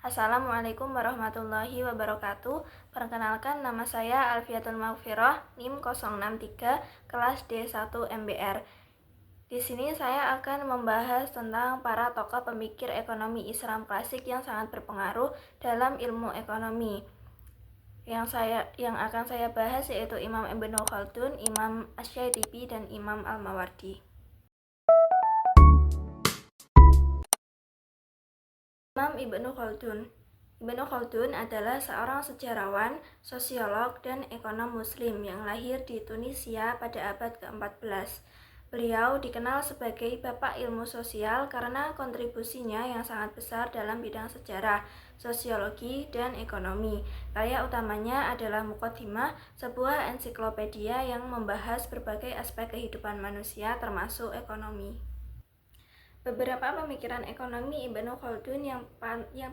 Assalamualaikum warahmatullahi wabarakatuh. Perkenalkan, nama saya Alfiatul Maghfirah, NIM 063, kelas D1 MBR. Di sini saya akan membahas tentang para tokoh pemikir ekonomi Islam klasik yang sangat berpengaruh dalam ilmu ekonomi. Yang akan saya bahas yaitu Imam Ibnu Khaldun, Imam Asy-Syaitibi, dan Imam Al-Mawardi. Imam Ibnu Khaldun. Ibnu Khaldun adalah seorang sejarawan, sosiolog, dan ekonom muslim yang lahir di Tunisia pada abad ke-14. Beliau dikenal sebagai bapak ilmu sosial karena kontribusinya yang sangat besar dalam bidang sejarah, sosiologi, dan ekonomi. Karya utamanya adalah Muqaddimah, sebuah ensiklopedia yang membahas berbagai aspek kehidupan manusia termasuk ekonomi. Beberapa pemikiran ekonomi Ibnu Khaldun yang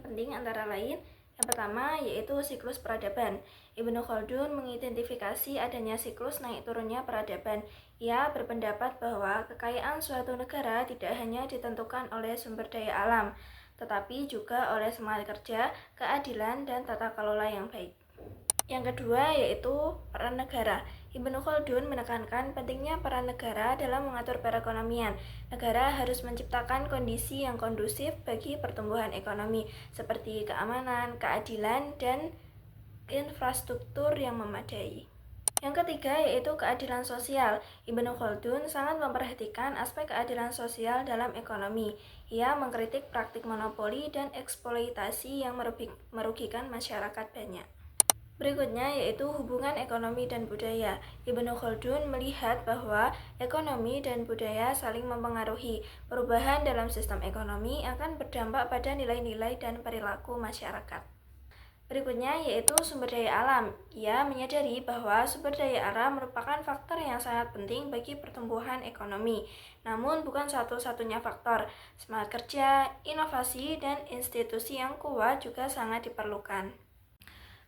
penting antara lain, yang pertama yaitu siklus peradaban. Ibnu Khaldun mengidentifikasi adanya siklus naik turunnya peradaban. Ia berpendapat bahwa kekayaan suatu negara tidak hanya ditentukan oleh sumber daya alam, tetapi juga oleh semangat kerja, keadilan, dan tata kelola yang baik. Yang kedua yaitu peran negara. Ibnu Khaldun menekankan pentingnya peran negara dalam mengatur perekonomian. Negara harus menciptakan kondisi yang kondusif bagi pertumbuhan ekonomi, seperti keamanan, keadilan, dan infrastruktur yang memadai. Yang ketiga yaitu keadilan sosial. Ibnu Khaldun sangat memperhatikan aspek keadilan sosial dalam ekonomi. Ia mengkritik praktik monopoli dan eksploitasi yang merugikan masyarakat banyak. Berikutnya yaitu hubungan ekonomi dan budaya. Ibnu Khaldun melihat bahwa ekonomi dan budaya saling mempengaruhi. Perubahan dalam sistem ekonomi akan berdampak pada nilai-nilai dan perilaku masyarakat. Berikutnya yaitu sumber daya alam. Ia menyadari bahwa sumber daya alam merupakan faktor yang sangat penting bagi pertumbuhan ekonomi. Namun bukan satu-satunya faktor. Semangat kerja, inovasi, dan institusi yang kuat juga sangat diperlukan.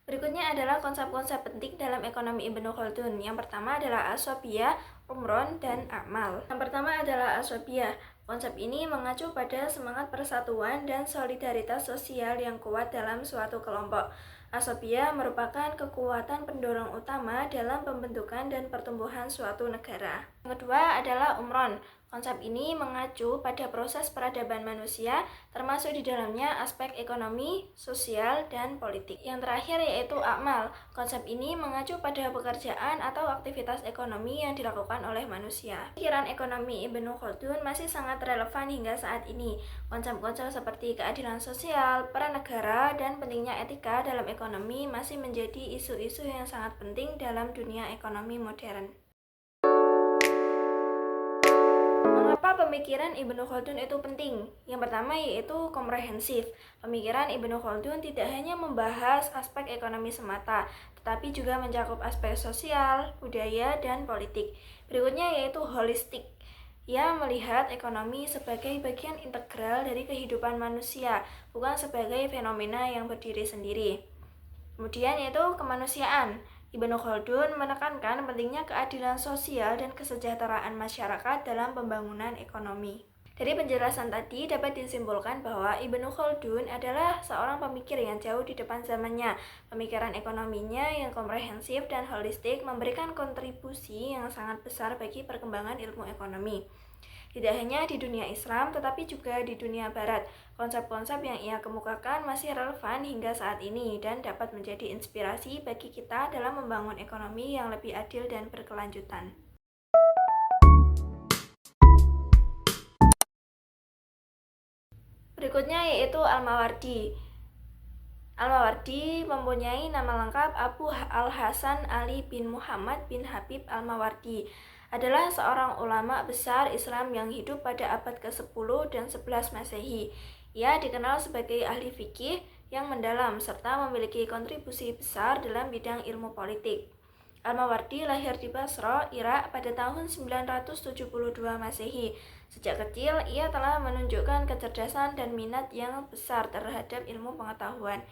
Berikutnya adalah konsep-konsep penting dalam ekonomi Ibnu Khaldun. Yang pertama adalah asobiyah, umron, dan amal. Yang pertama adalah asobiyah. Konsep ini mengacu pada semangat persatuan dan solidaritas sosial yang kuat dalam suatu kelompok. Asobiyah merupakan kekuatan pendorong utama dalam pembentukan dan pertumbuhan suatu negara. Yang kedua adalah umron. Konsep ini mengacu pada proses peradaban manusia, termasuk di dalamnya aspek ekonomi, sosial, dan politik. Yang terakhir yaitu amal. Konsep ini mengacu pada pekerjaan atau aktivitas ekonomi yang dilakukan oleh manusia. Pikiran ekonomi Ibnu Khaldun masih sangat relevan hingga saat ini. Konsep-konsep seperti keadilan sosial, peran negara, dan pentingnya etika dalam ekonomi masih menjadi isu-isu yang sangat penting dalam dunia ekonomi modern. Mengapa pemikiran Ibnu Khaldun itu penting? Yang pertama yaitu komprehensif. Pemikiran Ibnu Khaldun tidak hanya membahas aspek ekonomi semata, tetapi juga mencakup aspek sosial, budaya, dan politik. Berikutnya yaitu holistik. Ia melihat ekonomi sebagai bagian integral dari kehidupan manusia, bukan sebagai fenomena yang berdiri sendiri. Kemudian yaitu kemanusiaan. Ibnu Khaldun menekankan pentingnya keadilan sosial dan kesejahteraan masyarakat dalam pembangunan ekonomi. Dari penjelasan tadi dapat disimpulkan bahwa Ibnu Khaldun adalah seorang pemikir yang jauh di depan zamannya. Pemikiran ekonominya yang komprehensif dan holistik memberikan kontribusi yang sangat besar bagi perkembangan ilmu ekonomi. Tidak hanya di dunia Islam, tetapi juga di dunia Barat. Konsep-konsep yang ia kemukakan masih relevan hingga saat ini dan dapat menjadi inspirasi bagi kita dalam membangun ekonomi yang lebih adil dan berkelanjutan. Berikutnya yaitu Al-Mawardi. Al-Mawardi mempunyai nama lengkap Abu Al-Hasan Ali bin Muhammad bin Habib Al-Mawardi. Adalah seorang ulama besar Islam yang hidup pada abad ke-10 dan 11 Masehi. Ia dikenal sebagai ahli fikih yang mendalam serta memiliki kontribusi besar dalam bidang ilmu politik. Al-Mawardi lahir di Basra, Irak pada tahun 972 Masehi. Sejak kecil, ia telah menunjukkan kecerdasan dan minat yang besar terhadap ilmu pengetahuan.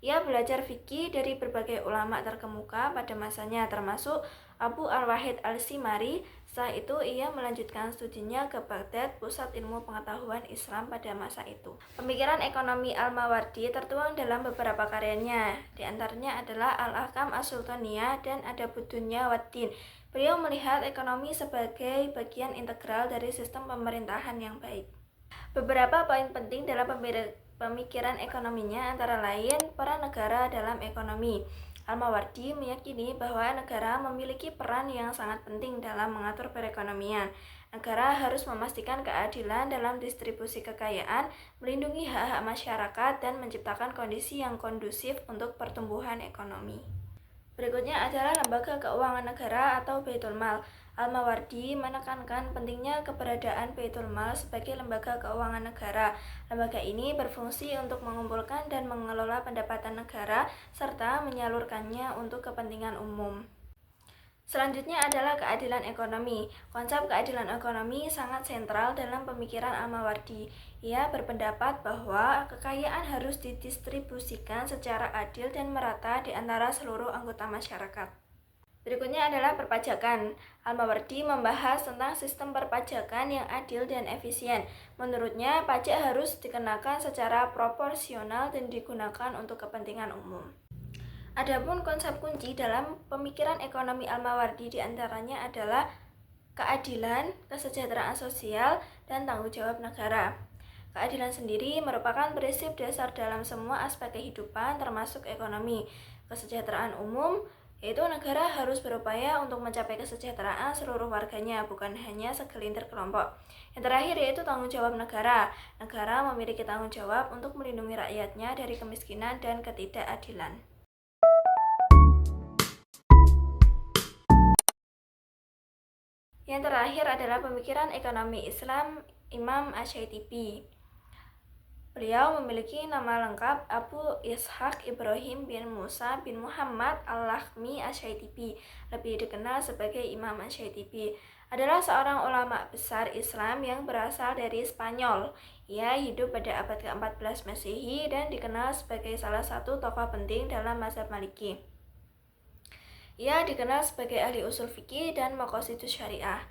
Ia belajar fikih dari berbagai ulama terkemuka pada masanya, termasuk Abu Al-Wahid Al-Simari. Setelah itu, ia melanjutkan studinya ke Baghdad, pusat ilmu pengetahuan Islam pada masa itu. Pemikiran ekonomi Al-Mawardi tertuang dalam beberapa karyanya, di antaranya adalah Al-Ahkam As-Sultaniyah dan Adabud Dunya Waddin. Beliau melihat ekonomi sebagai bagian integral dari sistem pemerintahan yang baik. Beberapa poin penting dalam pemikiran ekonominya antara lain peran negara dalam ekonomi. Al-Mawardi meyakini bahwa negara memiliki peran yang sangat penting dalam mengatur perekonomian. Negara harus memastikan keadilan dalam distribusi kekayaan, melindungi hak-hak masyarakat, dan menciptakan kondisi yang kondusif untuk pertumbuhan ekonomi. Berikutnya adalah lembaga keuangan negara atau Baitul Mal. Al-Mawardi menekankan pentingnya keberadaan Baitul Mal sebagai lembaga keuangan negara. Lembaga ini berfungsi untuk mengumpulkan dan mengelola pendapatan negara serta menyalurkannya untuk kepentingan umum. Selanjutnya adalah keadilan ekonomi. Konsep keadilan ekonomi sangat sentral dalam pemikiran Al-Mawardi. Ia berpendapat bahwa kekayaan harus didistribusikan secara adil dan merata di antara seluruh anggota masyarakat. Berikutnya adalah perpajakan. Al-Mawardi membahas tentang sistem perpajakan yang adil dan efisien. Menurutnya, pajak harus dikenakan secara proporsional dan digunakan untuk kepentingan umum. Adapun konsep kunci dalam pemikiran ekonomi Al-Mawardi diantaranya adalah keadilan, kesejahteraan sosial, dan tanggung jawab negara. Keadilan sendiri merupakan prinsip dasar dalam semua aspek kehidupan termasuk ekonomi. Kesejahteraan umum yaitu negara harus berupaya untuk mencapai kesejahteraan seluruh warganya, bukan hanya segelintir kelompok. Yang terakhir yaitu tanggung jawab negara. Negara memiliki tanggung jawab untuk melindungi rakyatnya dari kemiskinan dan ketidakadilan. Yang terakhir adalah pemikiran ekonomi Islam Imam Asy-Syaitibi. Beliau memiliki nama lengkap Abu Ishaq Ibrahim bin Musa bin Muhammad Al-Lakhmi Asy-Syaitibi, lebih dikenal sebagai Imam Asy-Syaitibi, adalah seorang ulama besar Islam yang berasal dari Spanyol. Ia hidup pada abad ke-14 Masehi dan dikenal sebagai salah satu tokoh penting dalam mazhab Maliki. Ia dikenal sebagai ahli usul fikih dan maqasidus syariah.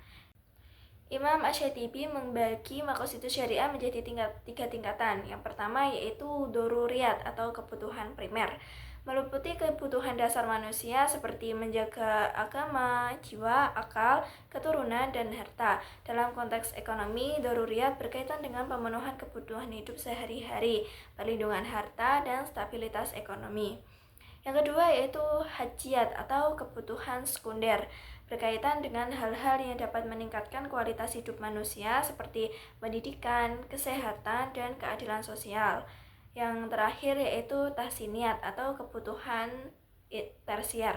Imam Asy-Syaitibi membagi maqasidus syariah menjadi tiga tingkatan. Yang pertama yaitu doruriyat atau kebutuhan primer, meliputi kebutuhan dasar manusia seperti menjaga agama, jiwa, akal, keturunan, dan harta. Dalam konteks ekonomi, doruriyat berkaitan dengan pemenuhan kebutuhan hidup sehari-hari, perlindungan harta, dan stabilitas ekonomi. Yang kedua yaitu hajiyat atau kebutuhan sekunder, berkaitan dengan hal-hal yang dapat meningkatkan kualitas hidup manusia seperti pendidikan, kesehatan, dan keadilan sosial. Yang terakhir yaitu tahsiniyat atau kebutuhan tersier,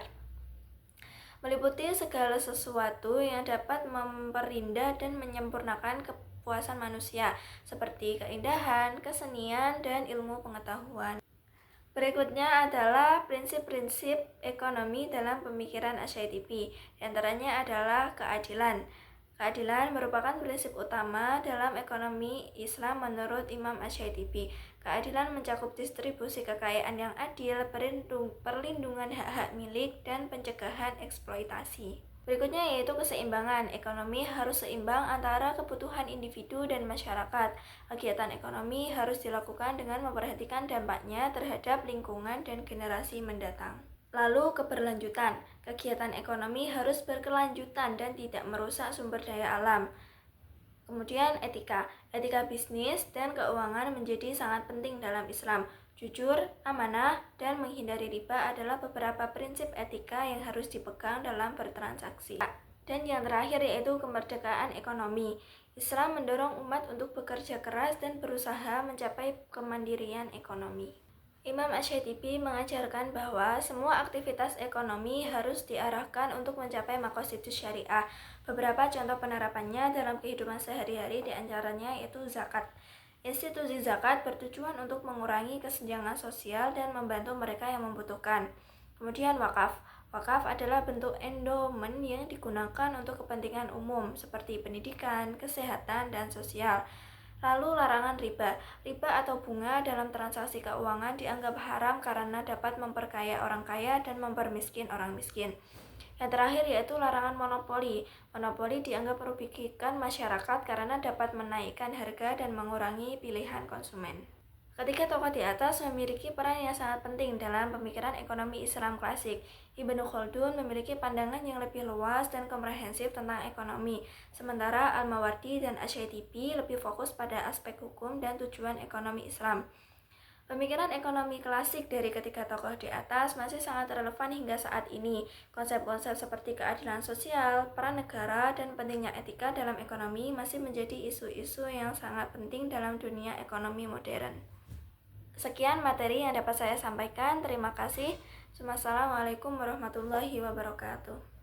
meliputi segala sesuatu yang dapat memperindah dan menyempurnakan kepuasan manusia seperti keindahan, kesenian, dan ilmu pengetahuan. Berikutnya adalah prinsip-prinsip ekonomi dalam pemikiran Asy-Syaitibi. Di antaranya adalah keadilan. Keadilan merupakan prinsip utama dalam ekonomi Islam menurut Imam Asy-Syaitibi. Keadilan mencakup distribusi kekayaan yang adil, perlindungan hak-hak milik, dan pencegahan eksploitasi. Berikutnya yaitu keseimbangan. Ekonomi harus seimbang antara kebutuhan individu dan masyarakat. Kegiatan ekonomi harus dilakukan dengan memperhatikan dampaknya terhadap lingkungan dan generasi mendatang. Lalu keberlanjutan. Kegiatan ekonomi harus berkelanjutan dan tidak merusak sumber daya alam. Kemudian etika. Etika bisnis dan keuangan menjadi sangat penting dalam Islam. Jujur, amanah, dan menghindari riba adalah beberapa prinsip etika yang harus dipegang dalam bertransaksi. Dan yang terakhir yaitu kemerdekaan ekonomi. Islam mendorong umat untuk bekerja keras dan berusaha mencapai kemandirian ekonomi. Imam Asy-Syaitibi mengajarkan bahwa semua aktivitas ekonomi harus diarahkan untuk mencapai maqasidus syariah. Beberapa contoh penerapannya dalam kehidupan sehari-hari diantaranya yaitu zakat. Institusi zakat bertujuan untuk mengurangi kesenjangan sosial dan membantu mereka yang membutuhkan. Kemudian wakaf. Wakaf adalah bentuk endomen yang digunakan untuk kepentingan umum seperti pendidikan, kesehatan, dan sosial. Lalu larangan riba. Riba atau bunga dalam transaksi keuangan dianggap haram karena dapat memperkaya orang kaya dan mempermiskin orang miskin. Yang terakhir yaitu larangan monopoli. Monopoli dianggap merugikan masyarakat karena dapat menaikkan harga dan mengurangi pilihan konsumen. Ketiga tokoh di atas memiliki peran yang sangat penting dalam pemikiran ekonomi Islam klasik. Ibnu Khaldun memiliki pandangan yang lebih luas dan komprehensif tentang ekonomi, sementara Al-Mawardi dan Asy-Syaitibi lebih fokus pada aspek hukum dan tujuan ekonomi Islam. Pemikiran ekonomi klasik dari ketiga tokoh di atas masih sangat relevan hingga saat ini. Konsep-konsep seperti keadilan sosial, peran negara, dan pentingnya etika dalam ekonomi masih menjadi isu-isu yang sangat penting dalam dunia ekonomi modern. Sekian materi yang dapat saya sampaikan. Terima kasih. Wassalamualaikum warahmatullahi wabarakatuh.